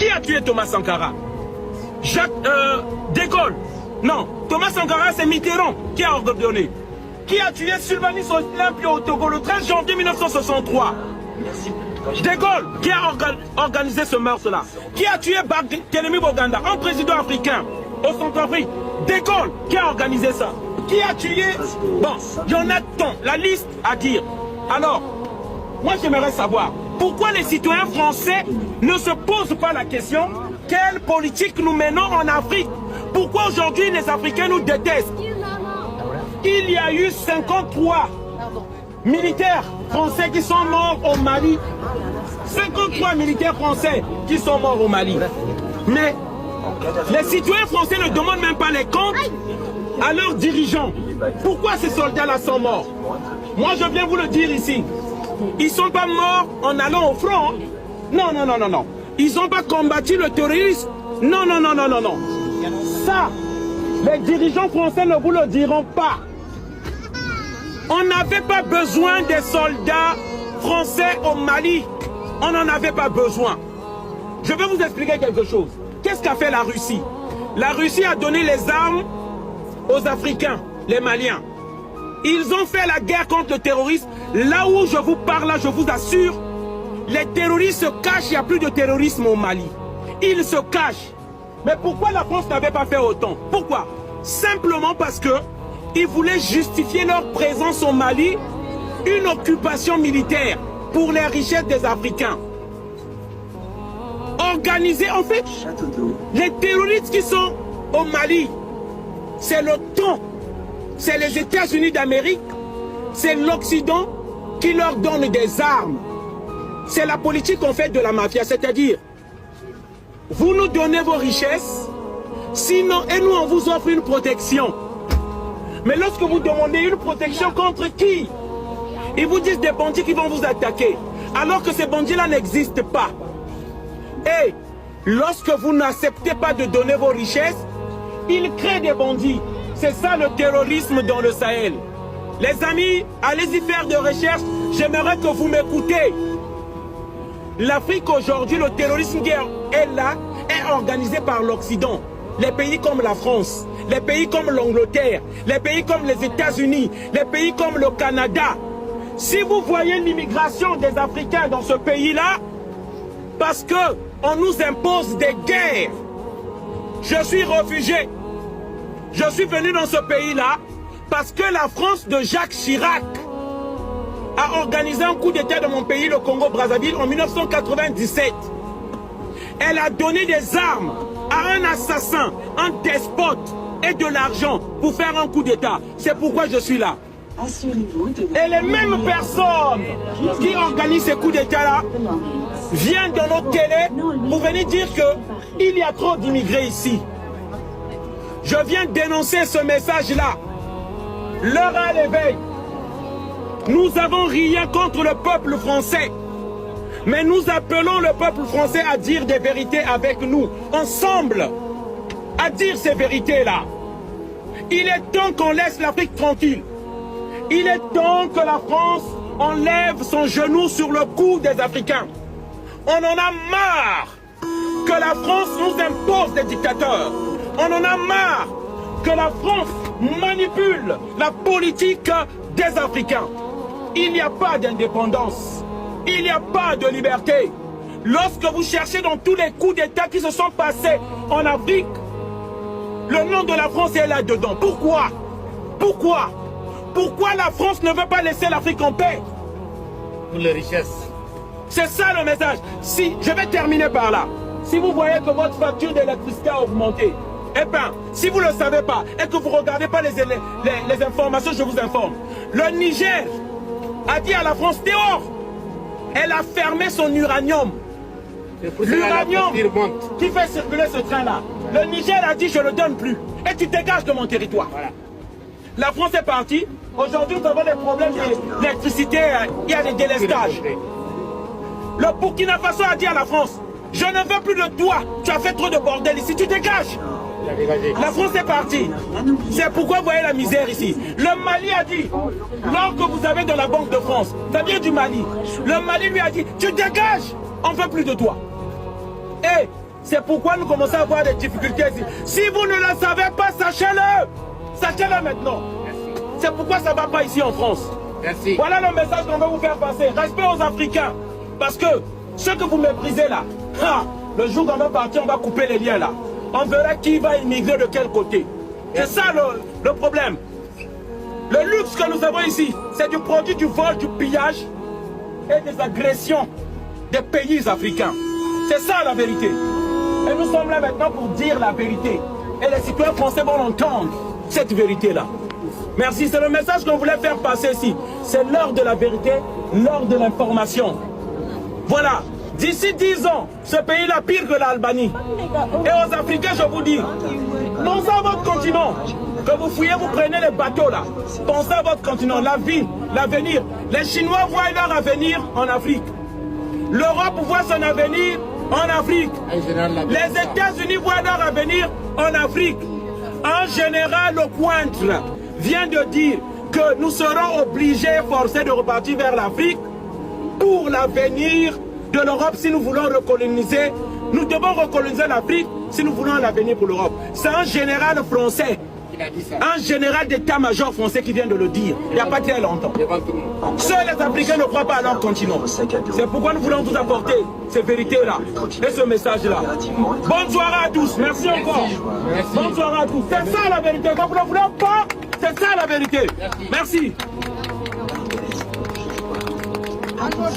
Qui a tué Thomas Sankara? De Gaulle. Non, Thomas Sankara, c'est Mitterrand qui a ordonné. Qui a tué Sylvanus Olympio au Togo le 13 janvier 1963? De Gaulle qui a organisé ce meurtre-là. Qui a tué Barthélemy Boganda, un président africain au Centrafrique? De Gaulle qui a organisé ça. Qui a tué? Bon, il y en a tant, la liste à dire. Alors, moi j'aimerais savoir, pourquoi les citoyens français ne se posent pas la question quelle politique nous menons en Afrique? Pourquoi aujourd'hui les Africains nous détestent? Il y a eu 53 militaires français qui sont morts au Mali. 53 militaires français qui sont morts au Mali. Mais les citoyens français ne demandent même pas les comptes à leurs dirigeants. Pourquoi ces soldats-là sont morts? Moi je viens vous le dire ici. Ils ne sont pas morts en allant au front. Non, non, non, non, non. Ils n'ont pas combattu le terrorisme. Non, non, non, non, non, non. Ça, les dirigeants français ne vous le diront pas. On n'avait pas besoin des soldats français au Mali. On n'en avait pas besoin. Je vais vous expliquer quelque chose. Qu'est-ce qu'a fait la Russie? La Russie a donné les armes aux Africains, les Maliens. Ils ont fait la guerre contre le terrorisme. Là où je vous parle, là, je vous assure, les terroristes se cachent, il n'y a plus de terrorisme au Mali. Ils se cachent. Mais pourquoi la France n'avait pas fait autant? Pourquoi? Simplement parce que ils voulaient justifier leur présence au Mali, une occupation militaire pour les richesses des Africains. Organiser, en fait, les terroristes qui sont au Mali, c'est l'OTAN, c'est les États-Unis d'Amérique, c'est l'Occident qui leur donne des armes. C'est la politique qu'on fait de la mafia, c'est-à-dire, vous nous donnez vos richesses, sinon, et nous on vous offre une protection. Mais lorsque vous demandez une protection contre qui? Ils vous disent des bandits qui vont vous attaquer, alors que ces bandits-là n'existent pas. Et lorsque vous n'acceptez pas de donner vos richesses, ils créent des bandits. C'est ça le terrorisme dans le Sahel. Les amis, allez-y faire des recherches, j'aimerais que vous m'écoutez. L'Afrique aujourd'hui, le terrorisme qui est là, est organisé par l'Occident. Les pays comme la France, les pays comme l'Angleterre, les pays comme les États-Unis, les pays comme le Canada. Si vous voyez l'immigration des Africains dans ce pays-là, parce qu'on nous impose des guerres. Je suis réfugié. Je suis venu dans ce pays-là parce que la France de Jacques Chirac a organisé un coup d'État dans mon pays, le Congo-Brazzaville, en 1997. Elle a donné des armes à un assassin, un despote et de l'argent pour faire un coup d'État. C'est pourquoi je suis là. Et les mêmes personnes qui organisent ces coups d'État-là viennent dans nos télés pour venir dire qu'il y a trop d'immigrés ici. Je viens dénoncer ce message-là. L'heure à l'éveil. Nous n'avons rien contre le peuple français. Mais nous appelons le peuple français à dire des vérités avec nous, ensemble, à dire ces vérités-là. Il est temps qu'on laisse l'Afrique tranquille. Il est temps que la France enlève son genou sur le cou des Africains. On en a marre que la France nous impose des dictateurs. On en a marre que la France manipule la politique des Africains. Il n'y a pas d'indépendance. Il n'y a pas de liberté. Lorsque vous cherchez dans tous les coups d'État qui se sont passés en Afrique, le nom de la France est là-dedans. Pourquoi? Pourquoi? Pourquoi la France ne veut pas laisser l'Afrique en paix? Pour les richesses. C'est ça le message. Si, je vais terminer par là. Si vous voyez que votre facture d'électricité a augmenté, eh bien, si vous ne le savez pas et que vous ne regardez pas les informations, je vous informe. Le Niger a dit à la France, dehors. Elle a fermé son uranium. L'uranium qui fait circuler ce train-là. Le Niger a dit, je ne le donne plus. Et tu dégages de mon territoire. Voilà. La France est partie. Aujourd'hui, nous avons des problèmes d'électricité. Il y a des délestages. Le Burkina Faso a dit à la France, je ne veux plus de toi. Tu as fait trop de bordel ici. Tu dégages. La France est partie. C'est pourquoi vous voyez la misère ici. Le Mali a dit, l'or que vous avez dans la Banque de France, ça vient du Mali. Le Mali lui a dit, tu dégages. On ne veut plus de toi. Et C'est pourquoi nous commençons à avoir des difficultés ici. Si vous ne le savez pas, sachez-le. Sachez-le maintenant. C'est pourquoi ça ne va pas ici en France. Merci. Voilà le message qu'on va vous faire passer. Respect aux Africains. Parce que ce que vous méprisez là, le jour qu'on va partir, on va couper les liens là. On verra qui va immigrer de quel côté. C'est ça le problème. Le luxe que nous avons ici, c'est du produit du vol, du pillage et des agressions des pays africains. C'est ça la vérité. Et nous sommes là maintenant pour dire la vérité. Et les citoyens français vont entendre cette vérité-là. Merci, c'est le message qu'on voulait faire passer ici. C'est l'heure de la vérité, l'heure de l'information. Voilà. D'ici 10 ans, ce pays-là pire que l'Albanie. Et aux Africains, je vous dis, pensez à votre continent. Que vous fouillez, vous prenez les bateaux là. Pensez à votre continent, la vie, l'avenir. Les Chinois voient leur avenir en Afrique. L'Europe voit son avenir en Afrique. Les États-Unis voient leur avenir en Afrique. Un général Pointre vient de dire que nous serons obligés, forcés de repartir vers l'Afrique pour l'avenir de l'Europe. Si nous voulons recoloniser, nous devons recoloniser l'Afrique si nous voulons l'avenir pour l'Europe. C'est un général français, un général d'état-major français qui vient de le dire, il n'y a pas très longtemps. Seuls les Africains ne croient pas à leur continent. C'est pourquoi nous voulons vous apporter ces vérités-là et ce message-là. Bonne soirée à tous, merci encore. Bonne soirée à tous. C'est ça la vérité, quand vous ne voulez pas, c'est ça la vérité. Merci. Vamos,